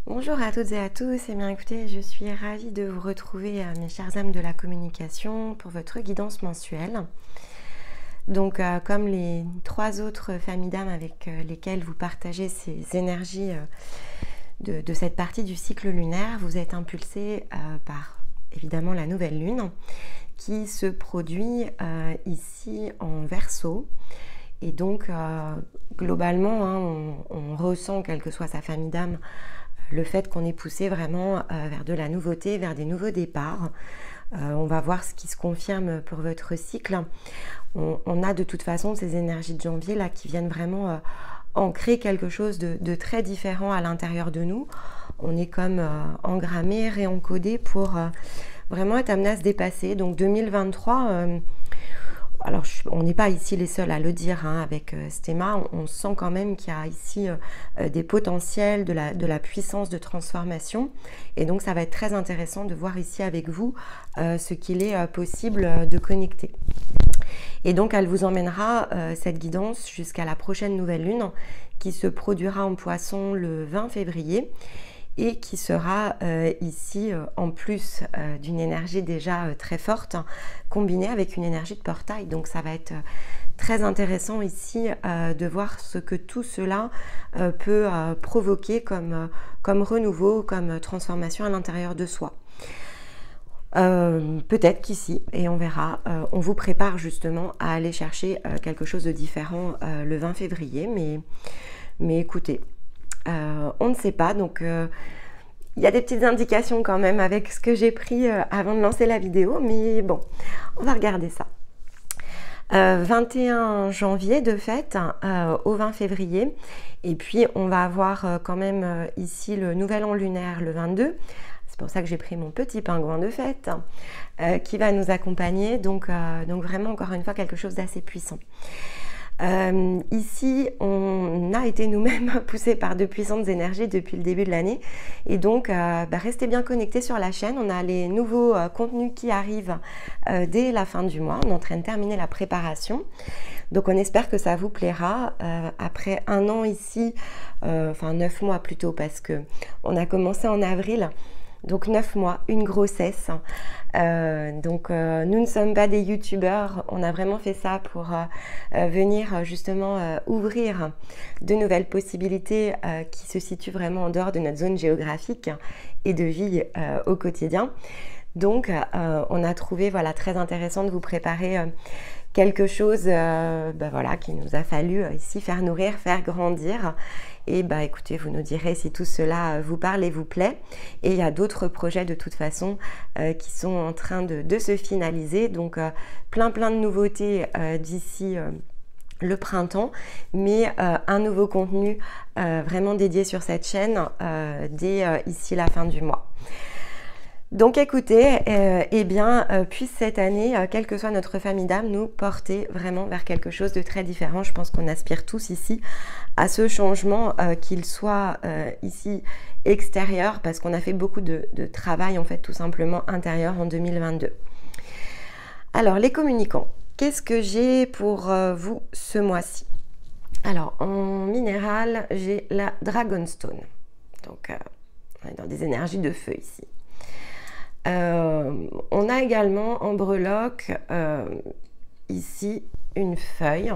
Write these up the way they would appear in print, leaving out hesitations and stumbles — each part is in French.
Bonjour à toutes et à tous, et bien écoutez, je suis ravie de vous retrouver, mes chères âmes de la communication, pour votre guidance mensuelle. Donc, comme les 3 autres familles d'âmes avec lesquelles vous partagez ces énergies de cette partie du cycle lunaire, vous êtes impulsé par évidemment la nouvelle lune qui se produit ici en Verseau. Et donc, globalement, on ressent, quelle que soit sa famille d'âme, le fait qu'on est poussé vraiment vers de la nouveauté, vers des nouveaux départs. On va voir ce qui se confirme pour votre cycle. On a de toute façon ces énergies de janvier là qui viennent vraiment ancrer quelque chose de très différent à l'intérieur de nous. On est comme engrammé, réencodé pour vraiment être amené à se dépasser. Donc 2023... alors, on n'est pas ici les seuls à le dire avec ce thème. On sent quand même qu'il y a ici des potentiels, de la puissance de transformation. Et donc, ça va être très intéressant de voir ici avec vous ce qu'il est possible de connecter. Et donc, elle vous emmènera, cette guidance, jusqu'à la prochaine nouvelle lune qui se produira en Poisson le 20 février. Et qui sera ici, en plus d'une énergie déjà très forte, combinée avec une énergie de portail. Donc ça va être très intéressant ici de voir ce que tout cela peut provoquer comme renouveau, comme transformation à l'intérieur de soi. Peut-être qu'ici, et on verra, on vous prépare justement à aller chercher quelque chose de différent le 20 février. Mais écoutez, on ne sait pas, donc il y a des petites indications quand même avec ce que j'ai pris avant de lancer la vidéo, mais bon, on va regarder ça. 21 janvier de fait au 20 février, et puis on va avoir quand même ici le nouvel an lunaire le 22. C'est pour ça que j'ai pris mon petit pingouin de fête qui va nous accompagner, donc vraiment encore une fois quelque chose d'assez puissant. Ici, on a été nous-mêmes poussés par de puissantes énergies depuis le début de l'année, et donc restez bien connectés sur la chaîne. On a les nouveaux contenus qui arrivent dès la fin du mois. On est en train de terminer la préparation, donc on espère que ça vous plaira. Après un an ici, enfin 9 mois plutôt, parce que on a commencé en avril. Donc 9 mois, une grossesse. Nous ne sommes pas des youtubeurs, on a vraiment fait ça pour venir justement ouvrir de nouvelles possibilités qui se situent vraiment en dehors de notre zone géographique et de vie au quotidien. Donc on a trouvé très intéressant de vous préparer quelque chose qu'il nous a fallu ici faire nourrir, faire grandir. Et écoutez, vous nous direz si tout cela vous parle et vous plaît. Et il y a d'autres projets de toute façon qui sont en train de se finaliser. Donc plein de nouveautés d'ici le printemps, mais un nouveau contenu vraiment dédié sur cette chaîne dès ici la fin du mois. Donc écoutez, puisse cette année, quelle que soit notre famille d'âme, nous porter vraiment vers quelque chose de très différent. Je pense qu'on aspire tous ici à ce changement, qu'il soit ici extérieur, parce qu'on a fait beaucoup de travail en fait tout simplement intérieur en 2022. Alors les communicants, qu'est-ce que j'ai pour vous ce mois-ci? Alors en minéral, j'ai la Dragonstone. Donc on est dans des énergies de feu ici. On a également en breloque ici une feuille,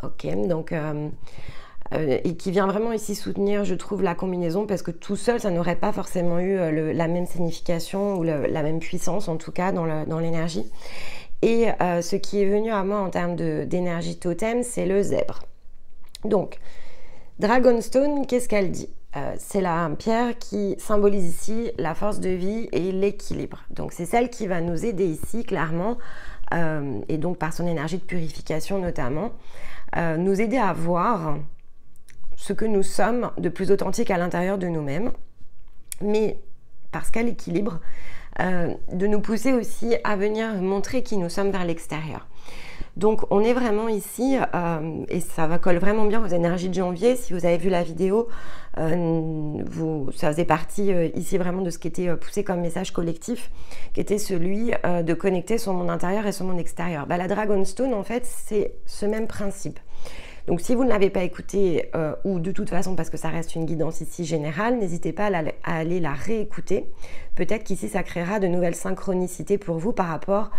ok, donc et qui vient vraiment ici soutenir, je trouve, la combinaison, parce que tout seul ça n'aurait pas forcément eu la même signification ou la même puissance en tout cas dans l'énergie. Et ce qui est venu à moi en termes d'énergie totem, c'est le zèbre. Donc Dragonstone, qu'est-ce qu'elle dit? C'est la pierre qui symbolise ici la force de vie et l'équilibre. Donc c'est celle qui va nous aider ici clairement, et donc par son énergie de purification notamment, nous aider à voir ce que nous sommes de plus authentique à l'intérieur de nous-mêmes, mais parce qu'à l'équilibre, de nous pousser aussi à venir montrer qui nous sommes vers l'extérieur. Donc on est vraiment ici, et ça va coller vraiment bien aux énergies de janvier. Si vous avez vu la vidéo, ça faisait partie ici vraiment de ce qui était poussé comme message collectif, qui était celui de connecter son monde intérieur et son monde extérieur. La Dragonstone, en fait, c'est ce même principe. Donc si vous ne l'avez pas écouté, ou de toute façon parce que ça reste une guidance ici générale, n'hésitez pas à aller la réécouter. Peut-être qu'ici ça créera de nouvelles synchronicités pour vous par rapport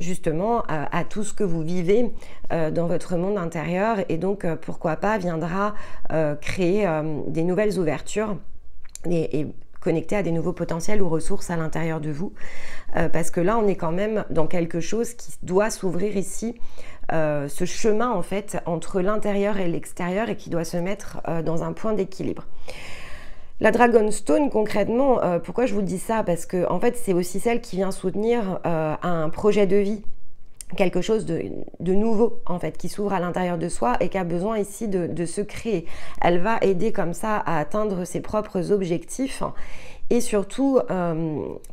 justement à tout ce que vous vivez dans votre monde intérieur, et donc pourquoi pas viendra créer des nouvelles ouvertures et connecter à des nouveaux potentiels ou ressources à l'intérieur de vous, parce que là on est quand même dans quelque chose qui doit s'ouvrir ici, ce chemin en fait entre l'intérieur et l'extérieur, et qui doit se mettre dans un point d'équilibre. La Dragonstone, concrètement, pourquoi je vous dis ça? Parce que en fait, c'est aussi celle qui vient soutenir un projet de vie, quelque chose de nouveau en fait, qui s'ouvre à l'intérieur de soi et qui a besoin ici de se créer. Elle va aider comme ça à atteindre ses propres objectifs, et surtout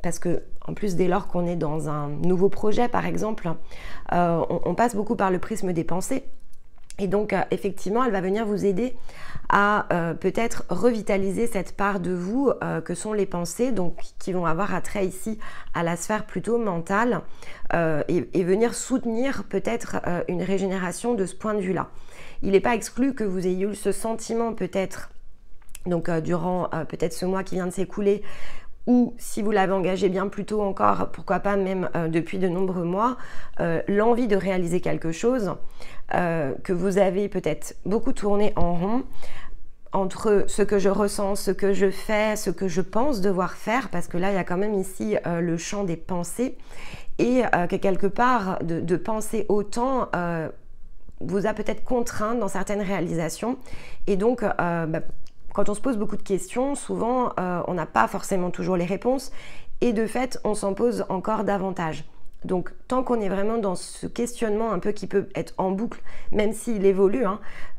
parce que en plus, dès lors qu'on est dans un nouveau projet par exemple, on passe beaucoup par le prisme des pensées. Et donc, effectivement, elle va venir vous aider à peut-être revitaliser cette part de vous que sont les pensées, donc qui vont avoir attrait ici à la sphère plutôt mentale, et venir soutenir peut-être une régénération de ce point de vue-là. Il n'est pas exclu que vous ayez eu ce sentiment peut-être, donc durant peut-être ce mois qui vient de s'écouler, ou si vous l'avez engagé bien plus tôt encore, pourquoi pas même depuis de nombreux mois, l'envie de réaliser quelque chose, que vous avez peut-être beaucoup tourné en rond entre ce que je ressens, ce que je fais, ce que je pense devoir faire, parce que là il y a quand même ici le champ des pensées, et que quelque part de penser autant vous a peut-être contraint dans certaines réalisations, et donc quand on se pose beaucoup de questions, souvent on n'a pas forcément toujours les réponses, et de fait on s'en pose encore davantage. Donc tant qu'on est vraiment dans ce questionnement un peu qui peut être en boucle, même s'il évolue,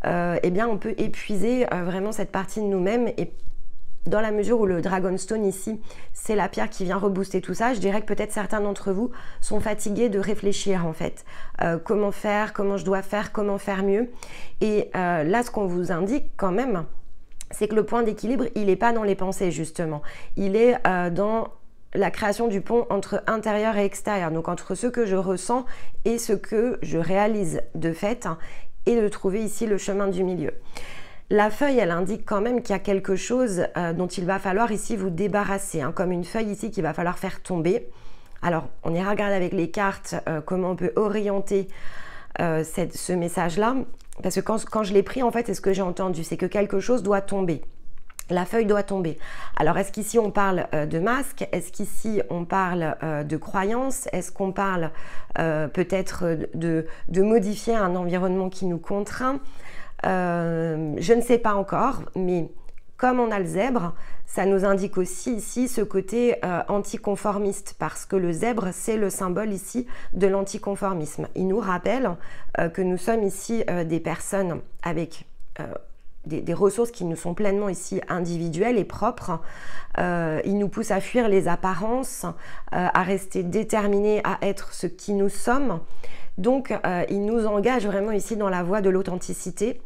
eh bien on peut épuiser vraiment cette partie de nous-mêmes. Et dans la mesure où le Dragonstone ici, c'est la pierre qui vient rebooster tout ça, je dirais que peut-être certains d'entre vous sont fatigués de réfléchir en fait. Comment faire, comment je dois faire, comment faire mieux. Et là, ce qu'on vous indique quand même, c'est que le point d'équilibre, il n'est pas dans les pensées justement. Il est dans la création du pont entre intérieur et extérieur, donc entre ce que je ressens et ce que je réalise de fait, et de trouver ici le chemin du milieu. La feuille, elle indique quand même qu'il y a quelque chose dont il va falloir ici vous débarrasser, comme une feuille ici qu'il va falloir faire tomber. Alors, on ira regarder avec les cartes comment on peut orienter ce message-là, parce que quand je l'ai pris, en fait, c'est ce que j'ai entendu, c'est que quelque chose doit tomber. La feuille doit tomber. Alors, est-ce qu'ici on parle de masque? Est-ce qu'ici on parle de croyance? Est-ce qu'on parle peut-être de modifier un environnement qui nous contraint? Je ne sais pas encore, mais comme on a le zèbre, ça nous indique aussi ici ce côté anticonformiste, parce que le zèbre, c'est le symbole ici de l'anticonformisme. Il nous rappelle que nous sommes ici des personnes avec des ressources qui nous sont pleinement ici individuelles et propres. Il nous pousse à fuir les apparences, à rester déterminés à être ce qui nous sommes. Donc, il nous engage vraiment ici dans la voie de l'authenticité,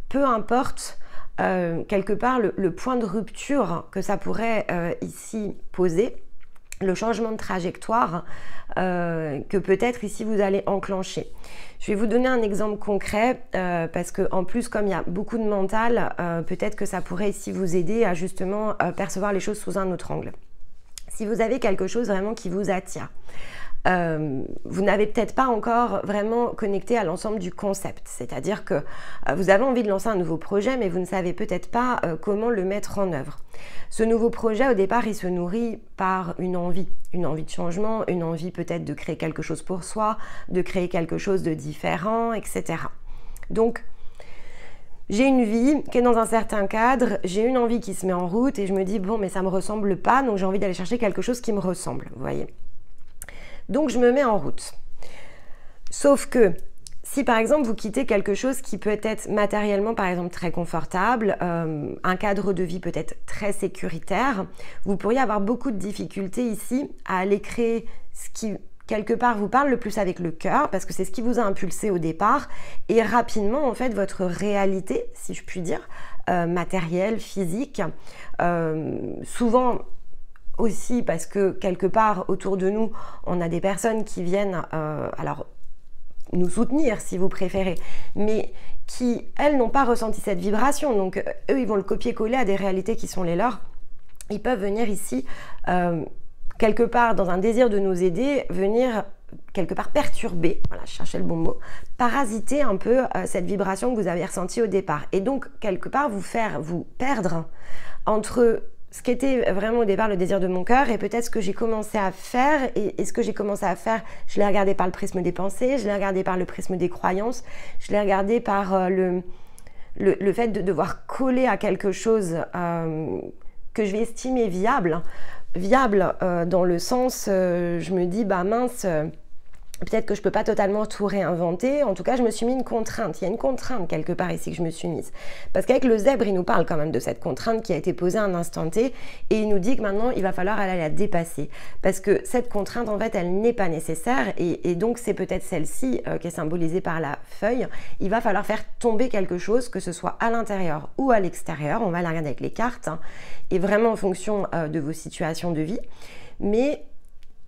peu importe quelque part le point de rupture que ça pourrait ici poser, le changement de trajectoire que peut-être ici vous allez enclencher. Je vais vous donner un exemple concret parce que en plus, comme il y a beaucoup de mental, peut-être que ça pourrait ici vous aider à justement percevoir les choses sous un autre angle. Si vous avez quelque chose vraiment qui vous attire, vous n'avez peut-être pas encore vraiment connecté à l'ensemble du concept, c'est-à-dire que vous avez envie de lancer un nouveau projet, mais vous ne savez peut-être pas comment le mettre en œuvre. Ce nouveau projet, au départ, il se nourrit par une envie de changement, une envie peut-être de créer quelque chose pour soi, de créer quelque chose de différent, etc. Donc, j'ai une vie qui est dans un certain cadre, j'ai une envie qui se met en route et je me dis, bon, mais ça ne me ressemble pas, donc j'ai envie d'aller chercher quelque chose qui me ressemble, vous voyez. Donc, je me mets en route. Sauf que, si par exemple, vous quittez quelque chose qui peut être matériellement, par exemple, très confortable, un cadre de vie peut-être très sécuritaire, vous pourriez avoir beaucoup de difficultés ici à aller créer ce qui, quelque part, vous parle le plus avec le cœur, parce que c'est ce qui vous a impulsé au départ, et rapidement, en fait, votre réalité, si je puis dire, matérielle, physique, souvent aussi parce que quelque part autour de nous, on a des personnes qui viennent, alors nous soutenir si vous préférez, mais qui, elles, n'ont pas ressenti cette vibration. Donc, eux, ils vont le copier-coller à des réalités qui sont les leurs. Ils peuvent venir ici, quelque part dans un désir de nous aider, venir quelque part perturber, voilà, je cherchais le bon mot, parasiter un peu cette vibration que vous avez ressentie au départ. Et donc, quelque part, vous perdre entre ce qui était vraiment au départ le désir de mon cœur et peut-être ce que j'ai commencé à faire. Et ce que j'ai commencé à faire, je l'ai regardé par le prisme des pensées, je l'ai regardé par le prisme des croyances, je l'ai regardé par le fait de devoir coller à quelque chose que je vais estimer viable dans le sens, je me dis, bah mince, peut-être que je ne peux pas totalement tout réinventer. En tout cas, je me suis mis une contrainte. Il y a une contrainte quelque part ici que je me suis mise. Parce qu'avec le zèbre, il nous parle quand même de cette contrainte qui a été posée à un instant T. Et il nous dit que maintenant, il va falloir aller la dépasser. Parce que cette contrainte, en fait, elle n'est pas nécessaire. Et donc, c'est peut-être celle-ci qui est symbolisée par la feuille. Il va falloir faire tomber quelque chose, que ce soit à l'intérieur ou à l'extérieur. On va la regarder avec les cartes. Et vraiment en fonction de vos situations de vie. Mais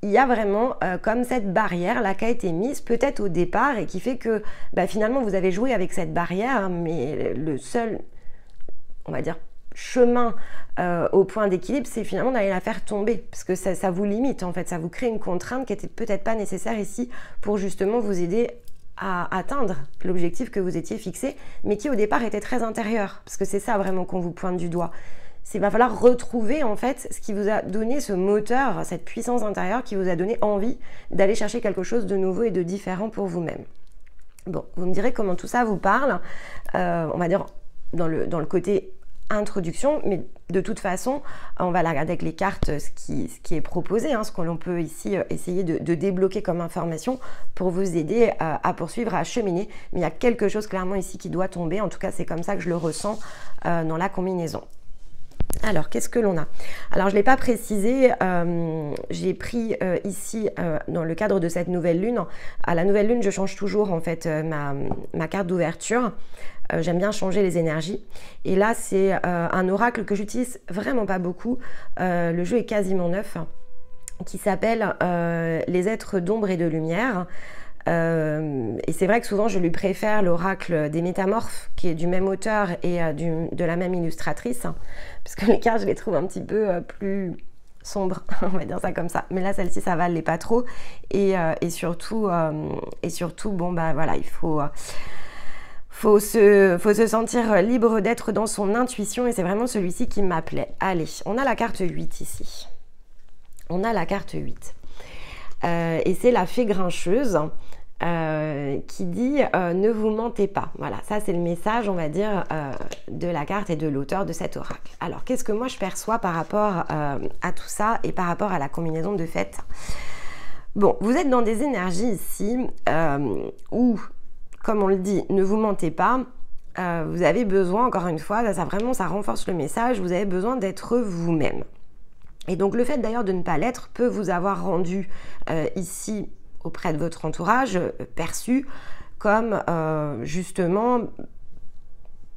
il y a vraiment comme cette barrière là qui a été mise peut-être au départ et qui fait que finalement vous avez joué avec cette barrière, mais le seul, on va dire, chemin au point d'équilibre, c'est finalement d'aller la faire tomber, parce que ça vous limite en fait, ça vous crée une contrainte qui était peut-être pas nécessaire ici pour justement vous aider à atteindre l'objectif que vous étiez fixé, mais qui au départ était très intérieur, parce que c'est ça vraiment qu'on vous pointe du doigt. Il va falloir retrouver en fait ce qui vous a donné ce moteur, cette puissance intérieure qui vous a donné envie d'aller chercher quelque chose de nouveau et de différent pour vous-même. Bon, vous me direz comment tout ça vous parle, on va dire dans le côté introduction, mais de toute façon, on va la regarder avec les cartes, ce qui est proposé, ce que l'on peut ici essayer de débloquer comme information pour vous aider à poursuivre, à cheminer. Mais il y a quelque chose clairement ici qui doit tomber, en tout cas c'est comme ça que je le ressens dans la combinaison. Alors, qu'est-ce que l'on a? Alors, je ne l'ai pas précisé, j'ai pris ici, dans le cadre de cette nouvelle lune, à la nouvelle lune, je change toujours en fait ma carte d'ouverture. J'aime bien changer les énergies. Et là, c'est un oracle que j'utilise vraiment pas beaucoup. Le jeu est quasiment neuf, qui s'appelle Les êtres d'ombre et de lumière. Et c'est vrai que souvent je lui préfère l'oracle des métamorphes qui est du même auteur et de la même illustratrice, parce que les cartes je les trouve un petit peu plus sombres, on va dire ça comme ça, mais là celle-ci ça va, elle l'est pas trop, et surtout bon voilà, il faut se sentir libre d'être dans son intuition, et c'est vraiment celui-ci qui m'appelait. Allez, on a la carte 8 ici, on a la carte 8 et c'est la fée grincheuse qui dit ne vous mentez pas. Voilà, ça c'est le message, on va dire, de la carte et de l'auteur de cet oracle. Alors, qu'est-ce que moi je perçois par rapport à tout ça et par rapport à la combinaison de fêtes? Bon, vous êtes dans des énergies ici où, comme on le dit, ne vous mentez pas. Vous avez besoin, encore une fois, ça renforce le message, vous avez besoin d'être vous-même. Et donc le fait d'ailleurs de ne pas l'être peut vous avoir rendu ici auprès de votre entourage perçu comme justement,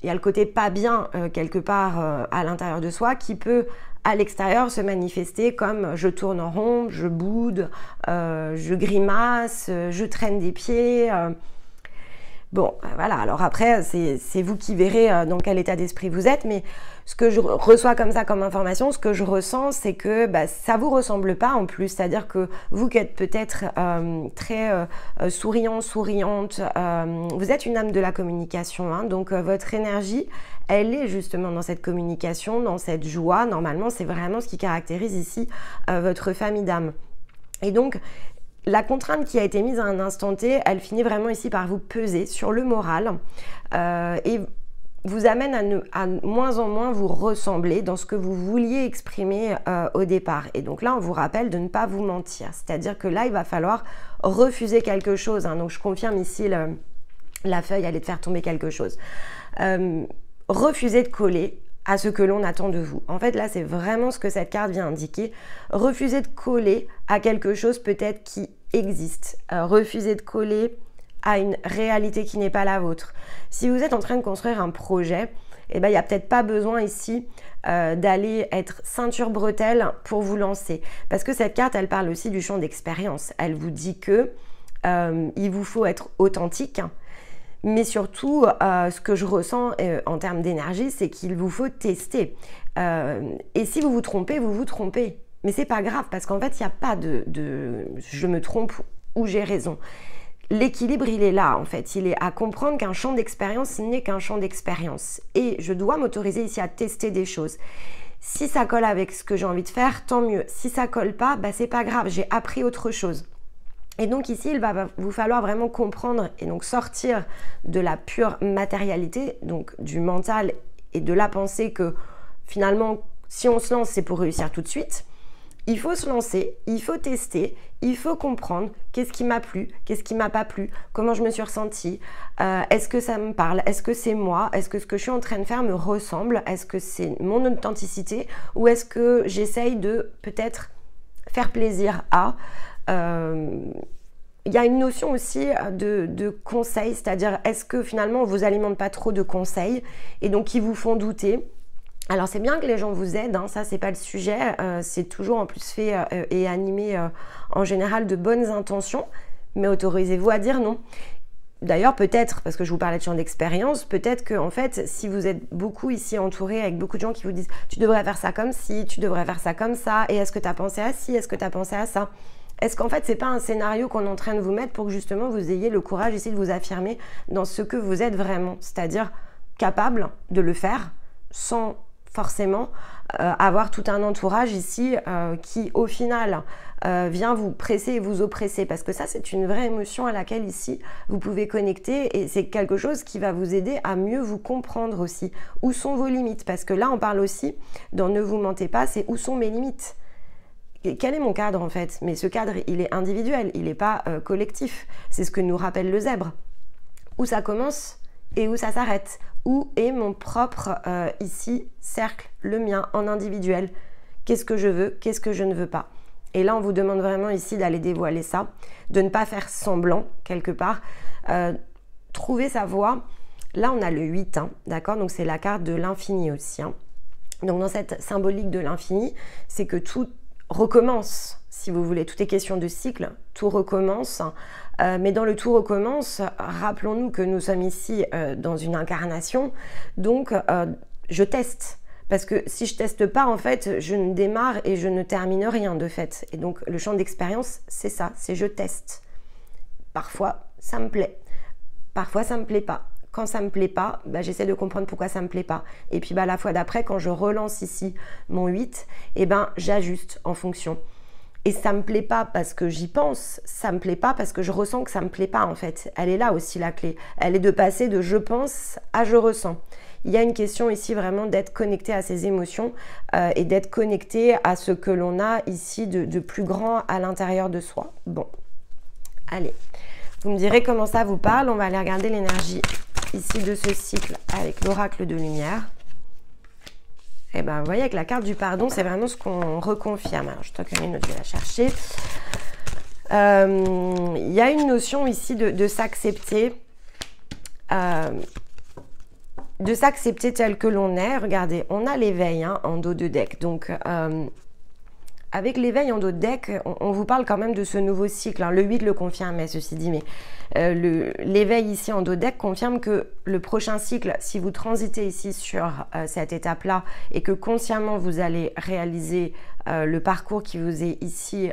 il y a le côté pas bien quelque part à l'intérieur de soi qui peut à l'extérieur se manifester comme je tourne en rond, je boude, je grimace, je traîne des pieds. Bon, voilà, alors après, c'est vous qui verrez dans quel état d'esprit vous êtes, mais ce que je reçois comme ça comme information, ce que je ressens, c'est que ça vous ressemble pas en plus, c'est-à-dire que vous qui êtes peut-être très souriant, souriante, vous êtes une âme de la communication, donc votre énergie, elle est justement dans cette communication, dans cette joie. Normalement, c'est vraiment ce qui caractérise ici votre famille d'âmes. Et donc, la contrainte qui a été mise à un instant T, elle finit vraiment ici par vous peser sur le moral et vous amène à moins en moins vous ressembler dans ce que vous vouliez exprimer au départ. Et donc là, on vous rappelle de ne pas vous mentir. C'est-à-dire que là, il va falloir refuser quelque chose. Donc je confirme ici, la feuille allait de faire tomber quelque chose. Refuser de coller à ce que l'on attend de vous. En fait, là, c'est vraiment ce que cette carte vient indiquer. Refuser de coller à quelque chose peut-être qui existe. Refuser de coller à une réalité qui n'est pas la vôtre. Si vous êtes en train de construire un projet, il n'y a peut-être pas besoin ici d'aller être ceinture bretelle pour vous lancer. Parce que cette carte, elle parle aussi du champ d'expérience. Elle vous dit que il vous faut être authentique. Mais surtout, ce que je ressens en termes d'énergie, c'est qu'il vous faut tester. Et si vous vous trompez, vous vous trompez. Mais c'est pas grave, parce qu'en fait, il n'y a pas de je me trompe ou j'ai raison. L'équilibre, il est là, en fait. Il est à comprendre qu'un champ d'expérience n'est qu'un champ d'expérience. Et je dois m'autoriser ici à tester des choses. Si ça colle avec ce que j'ai envie de faire, tant mieux. Si ça colle pas, bah, c'est pas grave, j'ai appris autre chose. Et donc ici, il va vous falloir vraiment comprendre et donc sortir de la pure matérialité, donc du mental et de la pensée que finalement, si on se lance, c'est pour réussir tout de suite. Il faut se lancer, il faut tester, il faut comprendre qu'est-ce qui m'a plu, qu'est-ce qui m'a pas plu, comment je me suis ressentie, est-ce que ça me parle, est-ce que c'est moi, est-ce que ce que je suis en train de faire me ressemble, est-ce que c'est mon authenticité ou est-ce que j'essaye de peut-être faire plaisir à... Il y a une notion aussi de conseil, c'est-à-dire est-ce que finalement on vous alimente pas trop de conseils et donc ils vous font douter. Alors c'est bien que les gens vous aident, hein, ça c'est pas le sujet, c'est toujours en plus fait et animé en général de bonnes intentions, mais autorisez-vous à dire non. D'ailleurs peut-être, parce que je vous parlais de champ d'expérience, peut-être que en fait si vous êtes beaucoup ici entouré avec beaucoup de gens qui vous disent tu devrais faire ça comme ci, tu devrais faire ça comme ça, et est-ce que tu as pensé à ci, est-ce que tu as pensé à ça? Est-ce qu'en fait c'est pas un scénario qu'on est en train de vous mettre pour que justement vous ayez le courage ici de vous affirmer dans ce que vous êtes vraiment, c'est-à-dire capable de le faire sans forcément avoir tout un entourage ici qui au final vient vous presser et vous oppresser, parce que ça c'est une vraie émotion à laquelle ici vous pouvez connecter et c'est quelque chose qui va vous aider à mieux vous comprendre aussi. Où sont vos limites? Parce que là on parle aussi dans ne vous mentez pas, c'est où sont mes limites? Quel est mon cadre en fait? Mais ce cadre il est individuel, il n'est pas collectif, c'est ce que nous rappelle le zèbre. Où ça commence et où ça s'arrête? Où est mon propre ici cercle, le mien en individuel? Qu'est-ce que je veux, qu'est-ce que je ne veux pas? Et là on vous demande vraiment ici d'aller dévoiler ça, de ne pas faire semblant quelque part, trouver sa voie. Là on a le 8, hein, d'accord? Donc c'est la carte de l'infini aussi, hein. Donc dans cette symbolique de l'infini, c'est que tout recommence, si vous voulez, tout est question de cycle, tout recommence, mais dans le tout recommence, rappelons-nous que nous sommes ici dans une incarnation, donc je teste, parce que si je teste pas, en fait, je ne démarre et je ne termine rien de fait, et donc le champ d'expérience, c'est ça, c'est je teste. Parfois, ça me plaît, parfois ça me plaît pas. Quand ça me plaît pas, bah, j'essaie de comprendre pourquoi ça me plaît pas. Et puis bah, la fois d'après, quand je relance ici mon 8, eh ben, j'ajuste en fonction. Et ça me plaît pas parce que j'y pense, ça me plaît pas parce que je ressens que ça me plaît pas en fait. Elle est là aussi la clé. Elle est de passer de je pense à je ressens. Il y a une question ici vraiment d'être connecté à ses émotions et d'être connecté à ce que l'on a ici de plus grand à l'intérieur de soi. Bon, allez, vous me direz comment ça vous parle. On va aller regarder l'énergie ici de ce cycle avec l'oracle de lumière. Et ben vous voyez avec la carte du pardon, c'est vraiment ce qu'on reconfirme. Alors je toque une autre, je vais la chercher. Il y a une notion ici de s'accepter, tel que l'on est. Regardez, on a l'éveil hein, en dos de deck. Donc avec l'éveil en dos de deck, on vous parle quand même de ce nouveau cycle. Hein. Le 8 le confirme, ceci dit, mais l'éveil ici en dos de deck confirme que le prochain cycle, si vous transitez ici sur cette étape-là et que consciemment vous allez réaliser le parcours qui vous est ici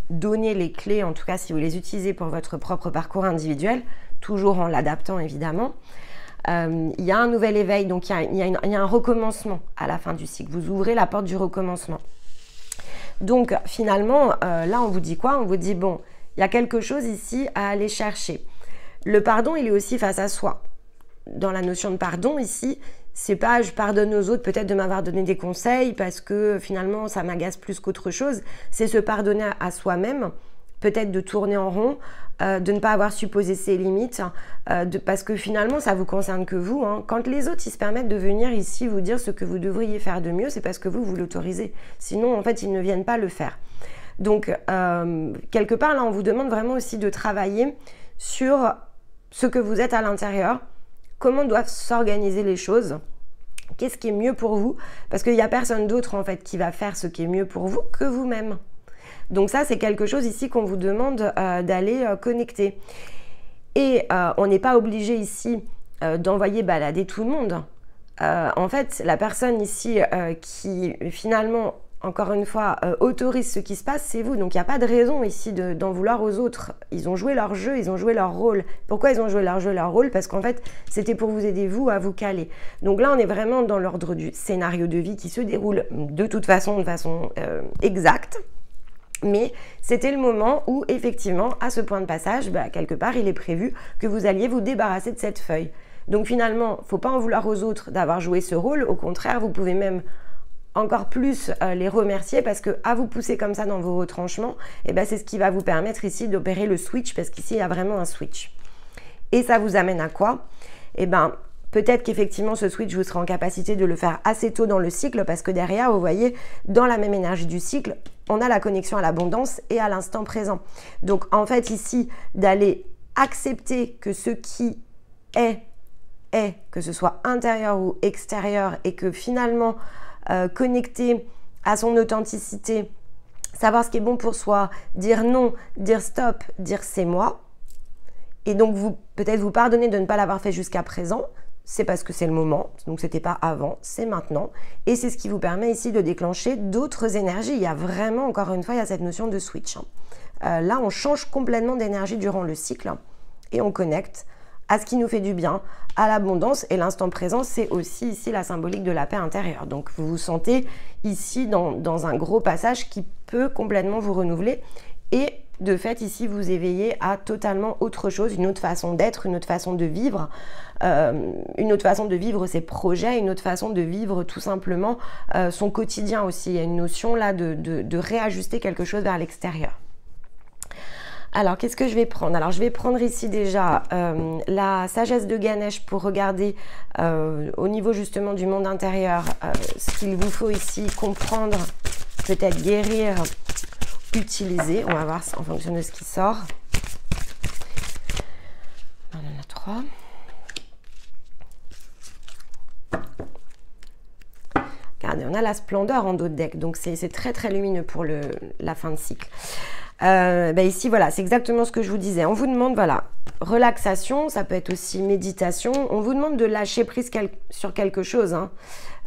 donné, les clés, en tout cas si vous les utilisez pour votre propre parcours individuel, toujours en l'adaptant évidemment, il y a un nouvel éveil, donc il y a un recommencement à la fin du cycle. Vous ouvrez la porte du recommencement. Donc finalement, là on vous dit quoi? On vous dit bon, il y a quelque chose ici à aller chercher. Le pardon, il est aussi face à soi. Dans la notion de pardon ici, c'est pas je pardonne aux autres peut-être de m'avoir donné des conseils parce que finalement ça m'agace plus qu'autre chose. C'est se pardonner à soi-même, peut-être de tourner en rond, de ne pas avoir supposé ses limites, parce que finalement ça vous concerne que vous. Hein. Quand les autres ils se permettent de venir ici vous dire ce que vous devriez faire de mieux, c'est parce que vous l'autorisez. Sinon en fait ils ne viennent pas le faire. Donc quelque part là on vous demande vraiment aussi de travailler sur ce que vous êtes à l'intérieur, comment doivent s'organiser les choses, qu'est-ce qui est mieux pour vous, parce qu'il n'y a personne d'autre en fait qui va faire ce qui est mieux pour vous que vous-même. Donc ça, c'est quelque chose ici qu'on vous demande d'aller connecter. Et on n'est pas obligé ici d'envoyer balader tout le monde. En fait, la personne ici qui finalement, encore une fois, autorise ce qui se passe, c'est vous. Donc il n'y a pas de raison ici d'en vouloir aux autres. Ils ont joué leur jeu, ils ont joué leur rôle. Pourquoi ils ont joué leur jeu, leur rôle? Parce qu'en fait, c'était pour vous aider, vous, à vous caler. Donc là, on est vraiment dans l'ordre du scénario de vie qui se déroule de toute façon, de façon exacte. Mais c'était le moment où, effectivement, à ce point de passage, quelque part, il est prévu que vous alliez vous débarrasser de cette feuille. Donc finalement, il ne faut pas en vouloir aux autres d'avoir joué ce rôle. Au contraire, vous pouvez même encore plus les remercier parce qu'à vous pousser comme ça dans vos retranchements, c'est ce qui va vous permettre ici d'opérer le switch, parce qu'ici, il y a vraiment un switch. Et ça vous amène à quoi? Peut-être qu'effectivement, ce switch, vous serez en capacité de le faire assez tôt dans le cycle, parce que derrière, vous voyez, dans la même énergie du cycle, on a la connexion à l'abondance et à l'instant présent. Donc, en fait, ici, d'aller accepter que ce qui est, que ce soit intérieur ou extérieur, et que finalement, connecter à son authenticité, savoir ce qui est bon pour soi, dire non, dire stop, dire c'est moi, et donc peut-être vous pardonner de ne pas l'avoir fait jusqu'à présent, c'est parce que c'est le moment, donc c'était pas avant, c'est maintenant, et c'est ce qui vous permet ici de déclencher d'autres énergies. Il y a vraiment, encore une fois, il y a cette notion de switch. Là, on change complètement d'énergie durant le cycle, et on connecte à ce qui nous fait du bien, à l'abondance, et l'instant présent, c'est aussi ici la symbolique de la paix intérieure. Donc vous vous sentez ici dans un gros passage qui peut complètement vous renouveler, et de fait ici vous éveillez à totalement autre chose, une autre façon d'être, une autre façon de vivre, une autre façon de vivre ses projets, une autre façon de vivre tout simplement son quotidien aussi. Il y a une notion là de réajuster quelque chose vers l'extérieur. Alors, qu'est-ce que je vais prendre? Alors, je vais prendre ici déjà la sagesse de Ganesh pour regarder au niveau justement du monde intérieur ce qu'il vous faut ici comprendre, peut-être guérir, utiliser. On va voir en fonction de ce qui sort. On en a 3. Regardez, on a la splendeur en dos de deck, donc c'est très très lumineux pour la fin de cycle. Ici, voilà, c'est exactement ce que je vous disais. On vous demande, voilà, relaxation, ça peut être aussi méditation. On vous demande de lâcher prise sur quelque chose.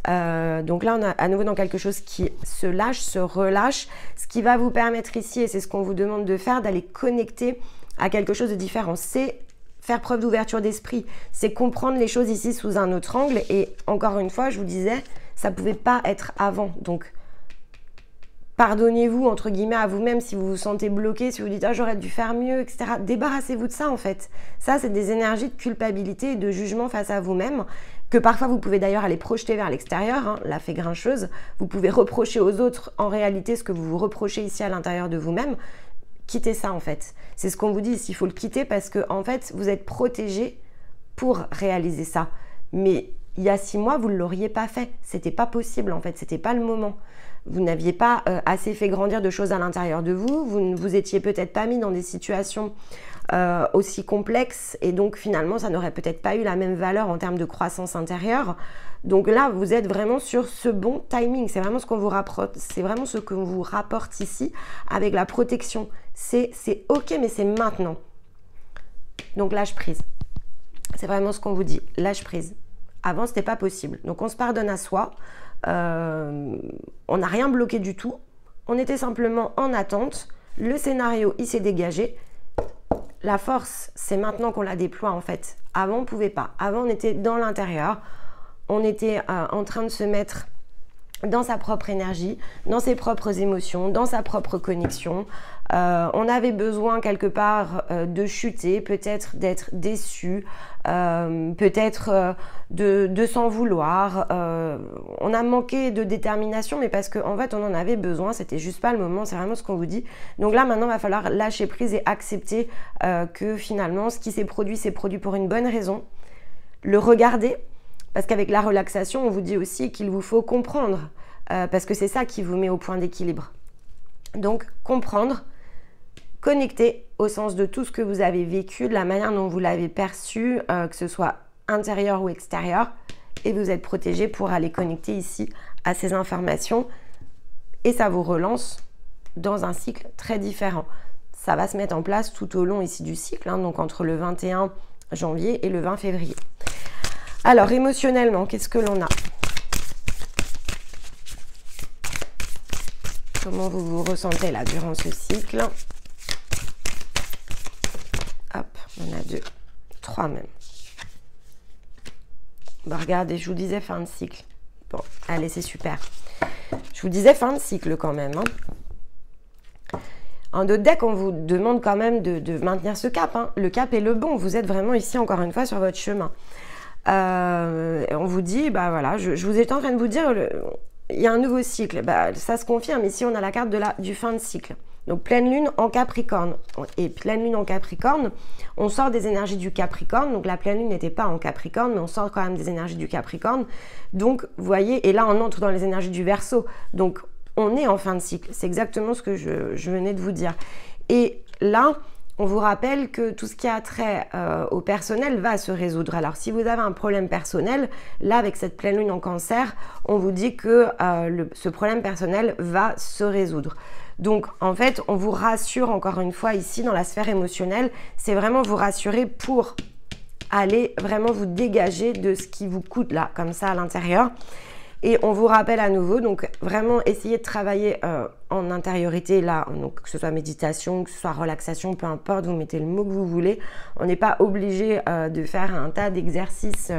Donc là, on est à nouveau dans quelque chose qui se lâche, se relâche, ce qui va vous permettre ici, et c'est ce qu'on vous demande de faire, d'aller connecter à quelque chose de différent. C'est faire preuve d'ouverture d'esprit, c'est comprendre les choses ici sous un autre angle. Et encore une fois, je vous disais, ça ne pouvait pas être avant. Donc, pardonnez-vous, entre guillemets, à vous-même si vous vous sentez bloqué, si vous dites « Ah, j'aurais dû faire mieux, etc. » Débarrassez-vous de ça, en fait. Ça, c'est des énergies de culpabilité et de jugement face à vous-même, que parfois, vous pouvez d'ailleurs aller projeter vers l'extérieur, la fée grincheuse. Vous pouvez reprocher aux autres, en réalité, ce que vous vous reprochez ici à l'intérieur de vous-même. Quittez ça, en fait. C'est ce qu'on vous dit ici, il faut le quitter parce que, en fait, vous êtes protégé pour réaliser ça. Mais il y a 6 mois, vous ne l'auriez pas fait. C'était pas possible, en fait. C'était pas le moment. Vous n'aviez pas assez fait grandir de choses à l'intérieur de vous. Vous ne vous étiez peut-être pas mis dans des situations aussi complexes. Et donc, finalement, ça n'aurait peut-être pas eu la même valeur en termes de croissance intérieure. Donc là, vous êtes vraiment sur ce bon timing. C'est vraiment ce qu'on vous rapporte. C'est vraiment ce qu'on vous rapporte ici avec la protection. C'est OK, mais c'est maintenant. Donc, lâche prise. C'est vraiment ce qu'on vous dit. Lâche prise. Avant, ce n'était pas possible. Donc, on se pardonne à soi. On n'a rien bloqué du tout. On était simplement en attente. Le scénario, il s'est dégagé. La force, c'est maintenant qu'on la déploie, en fait. Avant, on ne pouvait pas. Avant, on était dans l'intérieur. On était en train de se mettre dans sa propre énergie, dans ses propres émotions, dans sa propre connexion. On avait besoin quelque part de chuter, peut-être d'être déçu, peut-être de s'en vouloir. On a manqué de détermination, mais parce qu'en fait on en avait besoin, c'était juste pas le moment, c'est vraiment ce qu'on vous dit. Donc là maintenant il va falloir lâcher prise et accepter que finalement ce qui s'est produit pour une bonne raison. Le regarder, parce qu'avec la relaxation on vous dit aussi qu'il vous faut comprendre, parce que c'est ça qui vous met au point d'équilibre. Donc comprendre, connecter au sens de tout ce que vous avez vécu, de la manière dont vous l'avez perçu, que ce soit intérieur ou extérieur, et vous êtes protégé pour aller connecter ici à ces informations, et ça vous relance dans un cycle très différent. Ça va se mettre en place tout au long ici du cycle, hein, donc entre le 21 janvier et le 20 février. Alors, émotionnellement, qu'est-ce que l'on a? Comment vous vous ressentez là durant ce cycle? Hop, on a 2, 3 même. Bah, regardez, je vous disais fin de cycle. Bon, allez, c'est super. Je vous disais fin de cycle quand même, hein. En d'autres decks, on vous demande quand même de maintenir ce cap, hein. Le cap est le bon. Vous êtes vraiment ici, encore une fois, sur votre chemin. On vous dit, bah voilà, je vous étais en train de vous dire, il y a un nouveau cycle. Bah, ça se confirme. Ici, on a la carte du fin de cycle. Donc, pleine lune en Capricorne. Et pleine lune en Capricorne, on sort des énergies du Capricorne. Donc, la pleine lune n'était pas en Capricorne, mais on sort quand même des énergies du Capricorne. Donc, vous voyez, et là, on entre dans les énergies du Verseau. Donc, on est en fin de cycle. C'est exactement ce que je venais de vous dire. Et là, on vous rappelle que tout ce qui a trait au personnel va se résoudre. Alors, si vous avez un problème personnel, là, avec cette pleine lune en Cancer, on vous dit que ce problème personnel va se résoudre. Donc, en fait, on vous rassure encore une fois ici dans la sphère émotionnelle. C'est vraiment vous rassurer pour aller vraiment vous dégager de ce qui vous coûte là, comme ça à l'intérieur. Et on vous rappelle à nouveau, donc vraiment essayez de travailler en intériorité là, donc que ce soit méditation, que ce soit relaxation, peu importe, vous mettez le mot que vous voulez. On n'est pas obligé de faire un tas d'exercices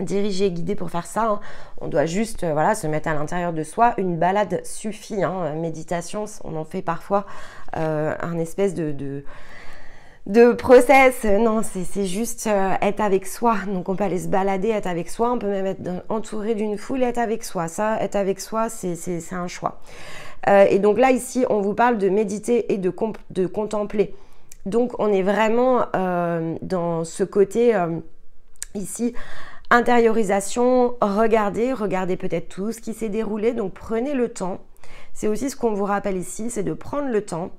dirigés, guidés pour faire ça, hein. On doit juste voilà, se mettre à l'intérieur de soi. Une balade suffit, hein. Méditation, on en fait parfois un espèce de process. Non, c'est juste être avec soi. Donc on peut aller se balader, être avec soi, on peut même être entouré d'une foule et être avec soi. Ça, être avec soi, c'est un choix. Et donc là, ici, on vous parle de méditer et de contempler. Donc on est vraiment dans ce côté ici, intériorisation, regardez peut-être tout ce qui s'est déroulé. Donc prenez le temps. C'est aussi ce qu'on vous rappelle ici, c'est de prendre le temps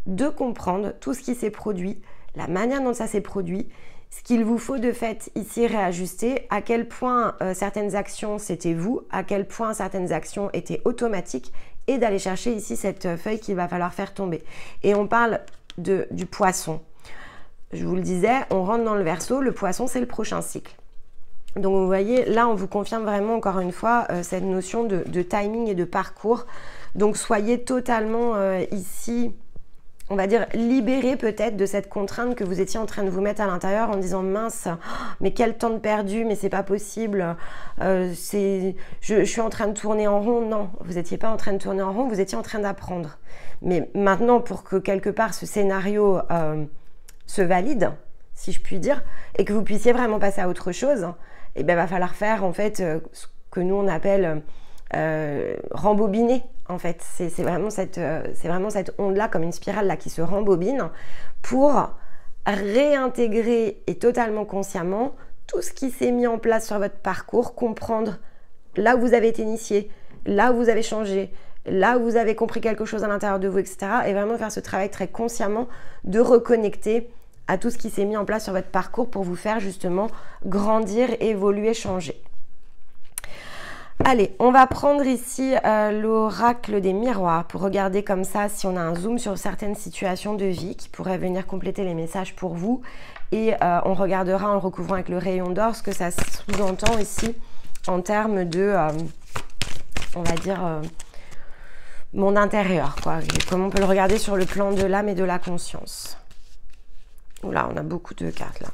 de comprendre tout ce qui s'est produit, la manière dont ça s'est produit, ce qu'il vous faut de fait ici réajuster, à quel point certaines actions c'était vous, à quel point certaines actions étaient automatiques, et d'aller chercher ici cette feuille qu'il va falloir faire tomber. Et on parle du poisson. Je vous le disais, on rentre dans le Verseau, le poisson c'est le prochain cycle. Donc vous voyez, là on vous confirme vraiment encore une fois cette notion de timing et de parcours. Donc soyez totalement ici, on va dire, libéré peut-être de cette contrainte que vous étiez en train de vous mettre à l'intérieur en disant mince, mais quel temps de perdu, mais c'est pas possible, je suis en train de tourner en rond. Non, vous n'étiez pas en train de tourner en rond, vous étiez en train d'apprendre. Mais maintenant, pour que quelque part ce scénario se valide, si je puis dire, et que vous puissiez vraiment passer à autre chose, eh bien, va falloir faire en fait ce que nous on appelle rembobiner. En fait, c'est vraiment cette onde-là, comme une spirale là qui se rembobine pour réintégrer et totalement consciemment tout ce qui s'est mis en place sur votre parcours, comprendre là où vous avez été initié, là où vous avez changé, là où vous avez compris quelque chose à l'intérieur de vous, etc. Et vraiment faire ce travail très consciemment de reconnecter à tout ce qui s'est mis en place sur votre parcours pour vous faire justement grandir, évoluer, changer. Allez, on va prendre ici l'oracle des miroirs pour regarder comme ça si on a un zoom sur certaines situations de vie qui pourraient venir compléter les messages pour vous. Et on regardera en le recouvrant avec le rayon d'or ce que ça sous-entend ici en termes de, on va dire, monde intérieur, quoi. Comment on peut le regarder sur le plan de l'âme et de la conscience. Oula, on a beaucoup de cartes là.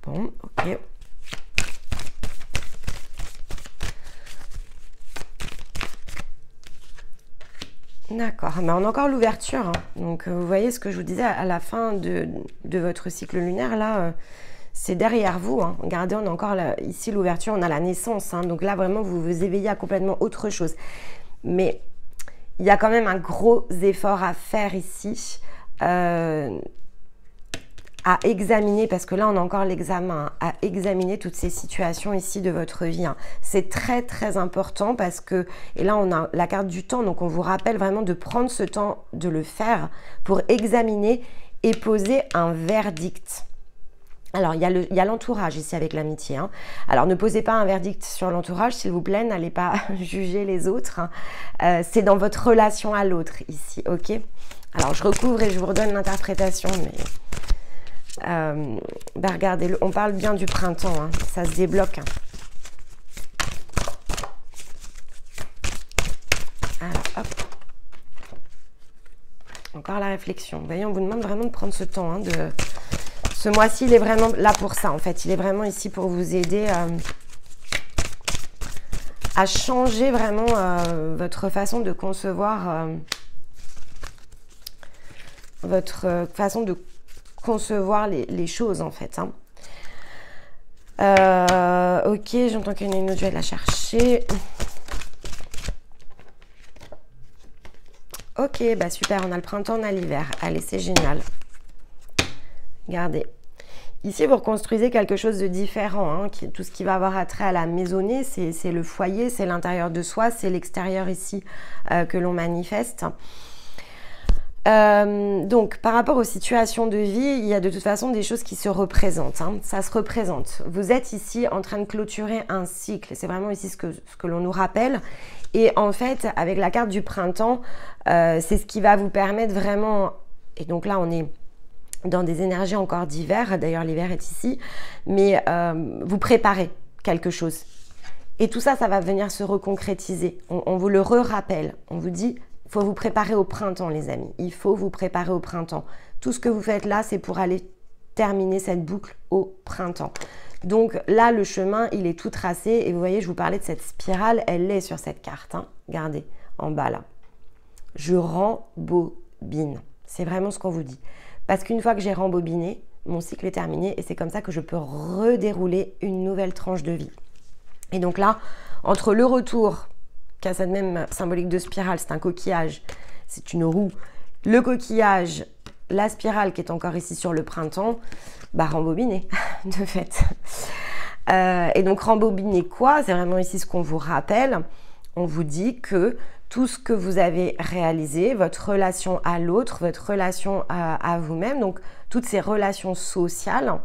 Bon, ok. D'accord, mais on a encore l'ouverture, hein. Donc vous voyez ce que je vous disais à la fin de votre cycle lunaire, là, c'est derrière vous, hein. Regardez, on a encore là, ici l'ouverture, on a la naissance, hein. Donc là vraiment vous vous éveillez à complètement autre chose. Mais il y a quand même un gros effort à faire ici, à examiner, parce que là on a encore l'examen, à examiner toutes ces situations ici de votre vie, hein. C'est très très important parce que, et là on a la carte du temps, donc on vous rappelle vraiment de prendre ce temps de le faire pour examiner et poser un verdict. Alors, il y a l'entourage ici avec l'amitié. Hein. Alors, ne posez pas un verdict sur l'entourage, s'il vous plaît. N'allez pas juger les autres. Hein. C'est dans votre relation à l'autre ici, ok? Alors, je recouvre et je vous redonne l'interprétation. Mais regardez, on parle bien du printemps. Hein. Ça se débloque. Hein. Alors, hop. Encore la réflexion. Vous voyez, on vous demande vraiment de prendre ce temps. Hein, Ce mois-ci, il est vraiment là pour ça, en fait. Il est vraiment ici pour vous aider à changer vraiment votre façon de concevoir, votre façon de concevoir les choses, en fait. Hein. Ok, j'entends qu'il y en a une autre, je vais la chercher. Ok, bah super, on a le printemps, on a l'hiver. Allez, c'est génial. Regardez. Ici, vous reconstruisez quelque chose de différent. Hein, tout ce qui va avoir attrait à la maisonnée, c'est le foyer, c'est l'intérieur de soi, c'est l'extérieur ici que l'on manifeste. Donc, par rapport aux situations de vie, il y a de toute façon des choses qui se représentent. Hein, ça se représente. Vous êtes ici en train de clôturer un cycle. C'est vraiment ici ce que l'on nous rappelle. Et en fait, avec la carte du printemps, c'est ce qui va vous permettre vraiment... Et donc là, on est dans des énergies encore d'hiver. D'ailleurs, l'hiver est ici. Mais vous préparez quelque chose. Et tout ça, ça va venir se reconcrétiser. On vous le rappelle. On vous dit... Il faut vous préparer au printemps, les amis. Il faut vous préparer au printemps. Tout ce que vous faites là, c'est pour aller terminer cette boucle au printemps. Donc là, le chemin, il est tout tracé. Et vous voyez, je vous parlais de cette spirale. Elle est sur cette carte. Hein. Regardez, en bas là. Je rembobine. C'est vraiment ce qu'on vous dit. Parce qu'une fois que j'ai rembobiné, mon cycle est terminé. Et c'est comme ça que je peux redérouler une nouvelle tranche de vie. Et donc là, entre le retour... qui a cette même symbolique de spirale, c'est un coquillage, c'est une roue. Le coquillage, la spirale qui est encore ici sur le printemps, bah rembobiner, de fait. Et donc rembobiner quoi? C'est vraiment ici ce qu'on vous rappelle. On vous dit que tout ce que vous avez réalisé, votre relation à l'autre, votre relation à vous-même, donc toutes ces relations sociales,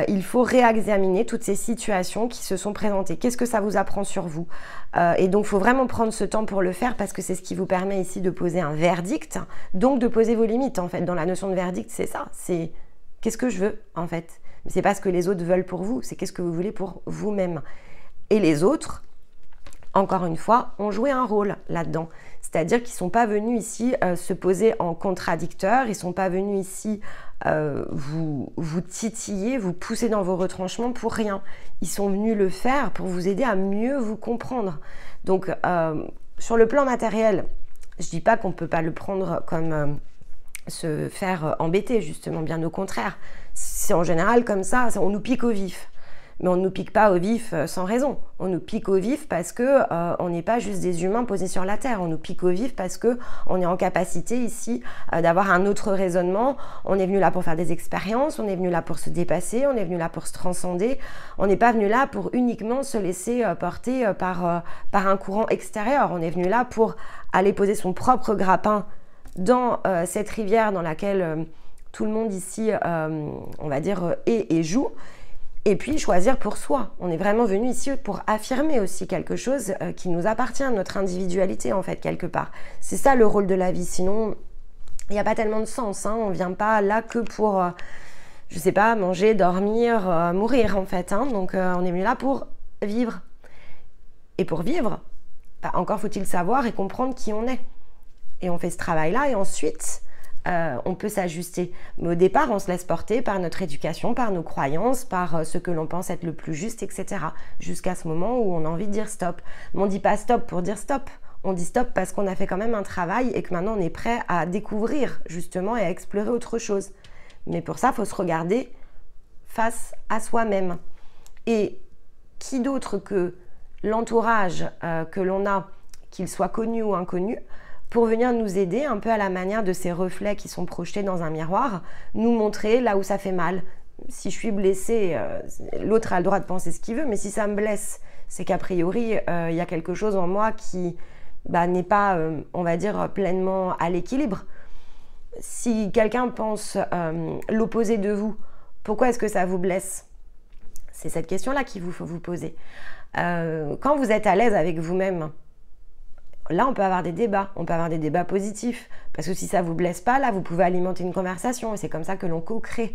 il faut réexaminer toutes ces situations qui se sont présentées. Qu'est-ce que ça vous apprend sur vous? Et donc, il faut vraiment prendre ce temps pour le faire parce que c'est ce qui vous permet ici de poser un verdict, donc de poser vos limites, en fait. Dans la notion de verdict, c'est ça. C'est qu'est-ce que je veux, en fait? Mais c'est pas ce que les autres veulent pour vous, c'est qu'est-ce que vous voulez pour vous-même. Et les autres, encore une fois, ont joué un rôle là-dedans. C'est-à-dire qu'ils ne sont pas venus ici se poser en contradicteur, ils ne sont pas venus ici vous titiller, vous pousser dans vos retranchements pour rien. Ils sont venus le faire pour vous aider à mieux vous comprendre. Donc, sur le plan matériel, je ne dis pas qu'on ne peut pas le prendre comme se faire embêter, justement, bien au contraire. C'est en général comme ça, on nous pique au vif. Mais on ne nous pique pas au vif sans raison. On nous pique au vif parce que on n'est pas juste des humains posés sur la Terre. On nous pique au vif parce que on est en capacité ici d'avoir un autre raisonnement. On est venu là pour faire des expériences, on est venu là pour se dépasser, on est venu là pour se transcender. On n'est pas venu là pour uniquement se laisser porter par un courant extérieur. On est venu là pour aller poser son propre grappin dans cette rivière dans laquelle tout le monde ici, on va dire, est et joue. Et puis choisir pour soi. On est vraiment venu ici pour affirmer aussi quelque chose qui nous appartient, notre individualité en fait, quelque part. C'est ça le rôle de la vie, sinon il n'y a pas tellement de sens. Hein. On ne vient pas là que pour, je sais pas, manger, dormir, mourir en fait. Hein. Donc on est venu là pour vivre. Et pour vivre, bah, encore faut-il savoir et comprendre qui on est. Et on fait ce travail-là et ensuite... on peut s'ajuster. Mais au départ, on se laisse porter par notre éducation, par nos croyances, par ce que l'on pense être le plus juste, etc. Jusqu'à ce moment où on a envie de dire stop. Mais on ne dit pas stop pour dire stop. On dit stop parce qu'on a fait quand même un travail et que maintenant on est prêt à découvrir justement et à explorer autre chose. Mais pour ça, il faut se regarder face à soi-même. Et qui d'autre que l'entourage que l'on a, qu'il soit connu ou inconnu, pour venir nous aider un peu à la manière de ces reflets qui sont projetés dans un miroir, nous montrer là où ça fait mal. Si je suis blessée, l'autre a le droit de penser ce qu'il veut, mais si ça me blesse, c'est qu'a priori, il y a quelque chose en moi qui n'est pas, on va dire, pleinement à l'équilibre. Si quelqu'un pense l'opposé de vous, Pourquoi est-ce que ça vous blesse? C'est cette question-là qu'il faut vous poser. Quand vous êtes à l'aise avec vous-même, là, on peut avoir des débats positifs. Parce que si ça ne vous blesse pas, là, vous pouvez alimenter une conversation. Et c'est comme ça que l'on co-crée.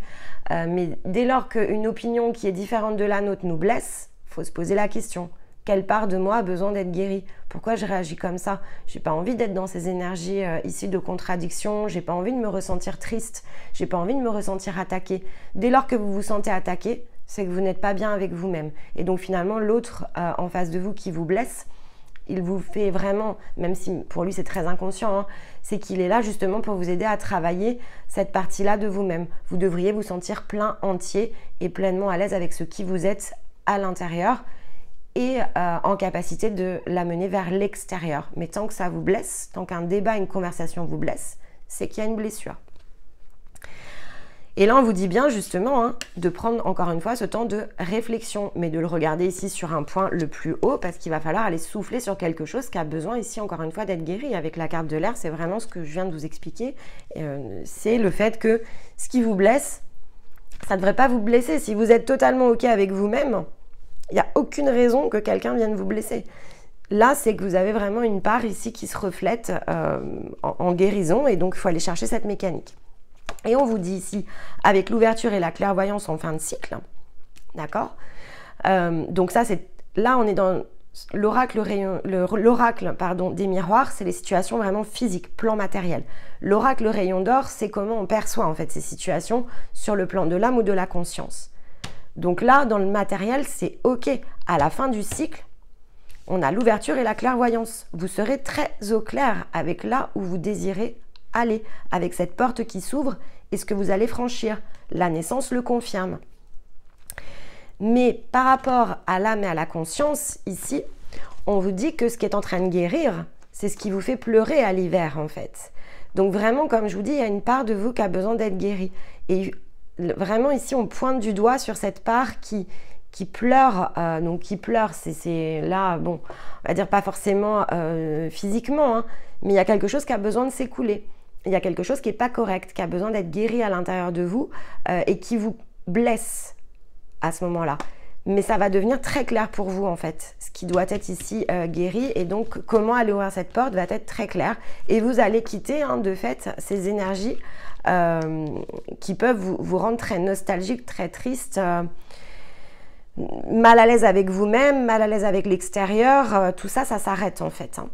Mais dès lors qu'une opinion qui est différente de la nôtre nous blesse, il faut se poser la question. Quelle part de moi a besoin d'être guérie? Pourquoi je réagis comme ça? Je n'ai pas envie d'être dans ces énergies ici de contradiction. Je n'ai pas envie de me ressentir triste. Je n'ai pas envie de me ressentir attaquée. Dès lors que vous vous sentez attaqué, c'est que vous n'êtes pas bien avec vous-même. Et donc finalement, l'autre en face de vous qui vous blesse, il vous fait vraiment, même si pour lui c'est très inconscient, hein, c'est qu'il est là justement pour vous aider à travailler cette partie-là de vous-même. Vous devriez vous sentir plein, entier et pleinement à l'aise avec ce qui vous êtes à l'intérieur et en capacité de l'amener vers l'extérieur. Mais tant que ça vous blesse, tant qu'un débat, une conversation vous blesse, c'est qu'il y a une blessure. Et là, on vous dit bien justement hein, de prendre encore une fois ce temps de réflexion, mais de le regarder ici sur un point le plus haut parce qu'il va falloir aller souffler sur quelque chose qui a besoin ici encore une fois d'être guéri. Avec la carte de l'air, c'est vraiment ce que je viens de vous expliquer. C'est le fait que ce qui vous blesse, ça ne devrait pas vous blesser. Si vous êtes totalement OK avec vous-même, il n'y a aucune raison que quelqu'un vienne vous blesser. Là, c'est que vous avez vraiment une part ici qui se reflète en guérison et donc il faut aller chercher cette mécanique. Et on vous dit ici, avec l'ouverture et la clairvoyance en fin de cycle, d'accord? Donc ça, c'est là, on est dans l'oracle des miroirs, c'est les situations vraiment physiques, plan matériel. L'oracle rayon d'or, c'est comment on perçoit en fait ces situations sur le plan de l'âme ou de la conscience. Donc là, dans le matériel, c'est OK. À la fin du cycle, on a l'ouverture et la clairvoyance. Vous serez très au clair avec là où vous désirez aller, avec cette porte qui s'ouvre et ce que vous allez franchir. La naissance le confirme. Mais par rapport à l'âme et à la conscience, ici, on vous dit que ce qui est en train de guérir, c'est ce qui vous fait pleurer à l'hiver en fait. Donc vraiment, comme je vous dis, il y a une part de vous qui a besoin d'être guérie. Et vraiment ici, on pointe du doigt sur cette part qui pleure. Donc qui pleure, c'est là, bon, on va dire pas forcément physiquement, hein, mais il y a quelque chose qui a besoin de s'écouler. Il y a quelque chose qui n'est pas correct, qui a besoin d'être guéri à l'intérieur de vous et qui vous blesse à ce moment-là. Mais ça va devenir très clair pour vous en fait, ce qui doit être ici guéri. Et donc, comment aller ouvrir cette porte va être très clair. Et vous allez quitter hein, de fait ces énergies qui peuvent vous rendre très nostalgique, très triste, mal à l'aise avec vous-même, mal à l'aise avec l'extérieur. Tout ça, ça s'arrête en fait. Hein.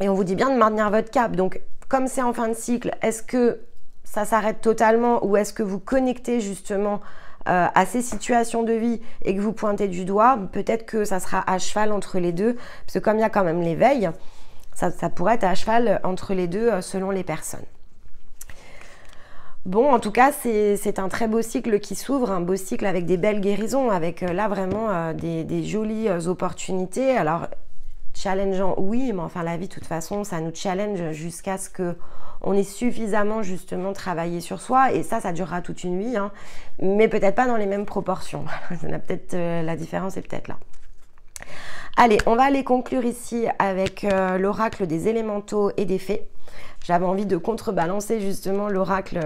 Et on vous dit bien de maintenir votre cap. Donc, comme c'est en fin de cycle, est-ce que ça s'arrête totalement ou est-ce que vous connectez justement à ces situations de vie et que vous pointez du doigt? Peut-être que ça sera à cheval entre les deux, parce que comme il y a quand même l'éveil, ça pourrait être à cheval entre les deux selon les personnes. Bon, en tout cas, c'est un très beau cycle qui s'ouvre, un beau cycle avec des belles guérisons, avec là vraiment des jolies opportunités. Alors, challengeant, oui, mais enfin la vie, de toute façon, ça nous challenge jusqu'à ce qu'on ait suffisamment justement travaillé sur soi. Et ça durera toute une vie, hein, mais peut-être pas dans les mêmes proportions. La différence est peut-être là. Allez, on va aller conclure ici avec l'oracle des élémentaux et des fées. J'avais envie de contrebalancer justement l'oracle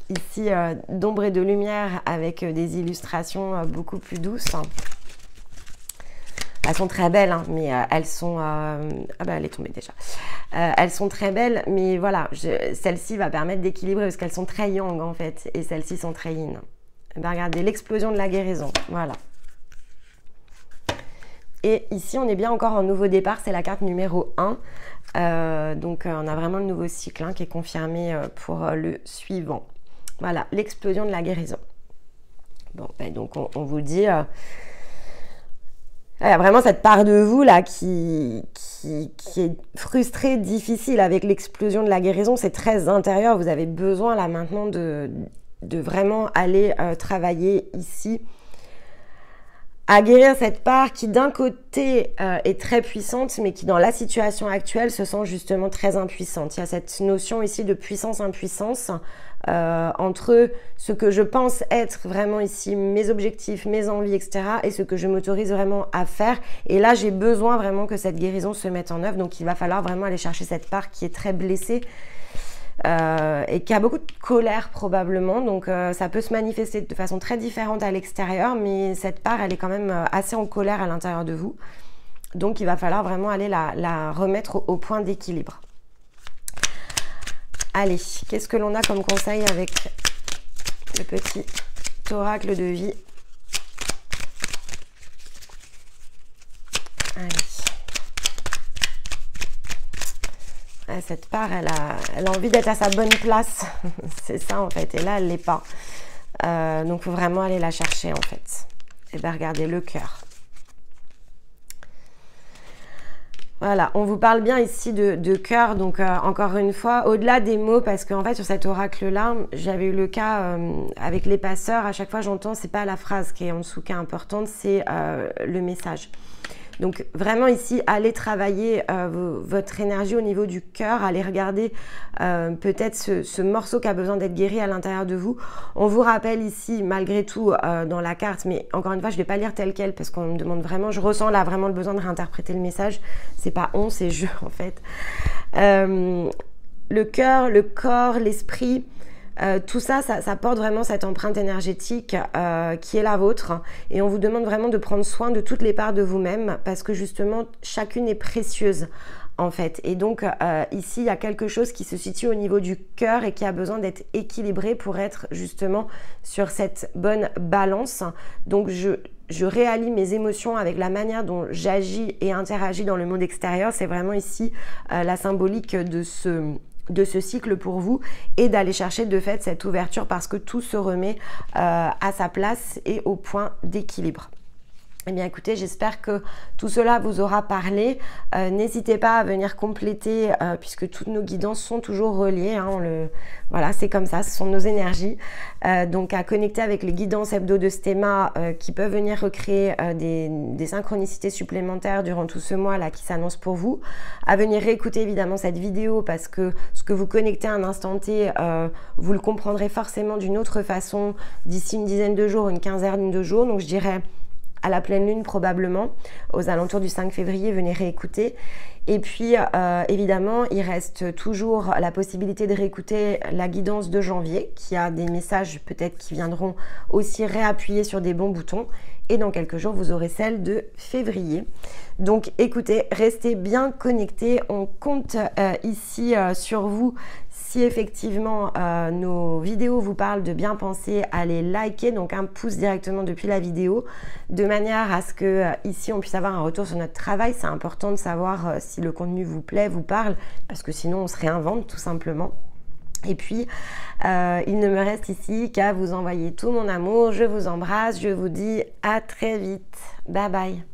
ici d'ombre et de lumière avec des illustrations beaucoup plus douces. Elles sont très belles, hein, mais elles sont... ah bah elle est tombée déjà. Elles sont très belles, mais voilà, celle-ci va permettre d'équilibrer parce qu'elles sont très yang en fait, et celles-ci sont très yin. Et ben regardez, l'explosion de la guérison, voilà. Et ici, on est bien encore en nouveau départ, c'est la carte numéro 1. Donc on a vraiment le nouveau cycle hein, qui est confirmé pour le suivant. Voilà, l'explosion de la guérison. Bon, ben, donc on vous dit... il y a vraiment cette part de vous là qui est frustrée, difficile avec l'explosion de la guérison. C'est très intérieur. Vous avez besoin là maintenant de vraiment aller travailler ici à guérir cette part qui d'un côté est très puissante, mais qui dans la situation actuelle se sent justement très impuissante. Il y a cette notion ici de puissance-impuissance entre ce que je pense être vraiment ici mes objectifs, mes envies, etc. et ce que je m'autorise vraiment à faire. Et là, j'ai besoin vraiment que cette guérison se mette en œuvre. Donc, il va falloir vraiment aller chercher cette part qui est très blessée. et qui a beaucoup de colère probablement. Donc ça peut se manifester de façon très différente à l'extérieur, mais cette part, elle est quand même assez en colère à l'intérieur de vous. Donc il va falloir vraiment aller la remettre au point d'équilibre. Allez, qu'est-ce que l'on a comme conseil avec le petit oracle de vie? Allez. Cette part, elle a envie d'être à sa bonne place. C'est ça en fait. Et là, elle ne l'est pas. Donc, il faut vraiment aller la chercher en fait. Et bien, regardez le cœur. Voilà, on vous parle bien ici de cœur. Donc, encore une fois, au-delà des mots, parce qu'en fait, sur cet oracle-là, j'avais eu le cas avec les passeurs. À chaque fois, j'entends, c'est pas la phrase qui est en dessous qui est importante, c'est le message. Donc vraiment ici, allez travailler votre énergie au niveau du cœur, allez regarder peut-être ce morceau qui a besoin d'être guéri à l'intérieur de vous. On vous rappelle ici, malgré tout, dans la carte, mais encore une fois, je ne vais pas lire tel quel parce qu'on me demande vraiment, je ressens là vraiment le besoin de réinterpréter le message. C'est pas on, c'est je en fait. Le cœur, le corps, l'esprit... tout ça, ça porte vraiment cette empreinte énergétique qui est la vôtre et on vous demande vraiment de prendre soin de toutes les parts de vous-même parce que justement chacune est précieuse en fait et donc ici il y a quelque chose qui se situe au niveau du cœur et qui a besoin d'être équilibré pour être justement sur cette bonne balance. Donc je réallie mes émotions avec la manière dont j'agis et interagis dans le monde extérieur. C'est vraiment ici la symbolique de ce cycle pour vous et d'aller chercher de fait cette ouverture parce que tout se remet à sa place et au point d'équilibre. Eh bien écoutez, j'espère que tout cela vous aura parlé. N'hésitez pas à venir compléter puisque toutes nos guidances sont toujours reliées. Hein, voilà, c'est comme ça, ce sont nos énergies. Donc à connecter avec les guidances hebdo de Stéma qui peuvent venir recréer des synchronicités supplémentaires durant tout ce mois là qui s'annonce pour vous. À venir réécouter évidemment cette vidéo parce que ce que vous connectez à un instant T, vous le comprendrez forcément d'une autre façon d'ici une dizaine de jours, une quinzaine de jours. Donc je dirais à la pleine lune probablement, aux alentours du 5 février, venez réécouter. Et puis évidemment, il reste toujours la possibilité de réécouter la guidance de janvier, qui a des messages peut-être qui viendront aussi réappuyer sur des bons boutons. Et dans quelques jours, vous aurez celle de février. Donc écoutez, restez bien connectés. On compte ici sur vous. Si effectivement nos vidéos vous parlent, de bien penser à les liker, donc un pouce directement depuis la vidéo, de manière à ce que ici on puisse avoir un retour sur notre travail. C'est important de savoir si le contenu vous plaît, vous parle, parce que sinon on se réinvente tout simplement. Et puis, il ne me reste ici qu'à vous envoyer tout mon amour. Je vous embrasse, je vous dis à très vite. Bye bye.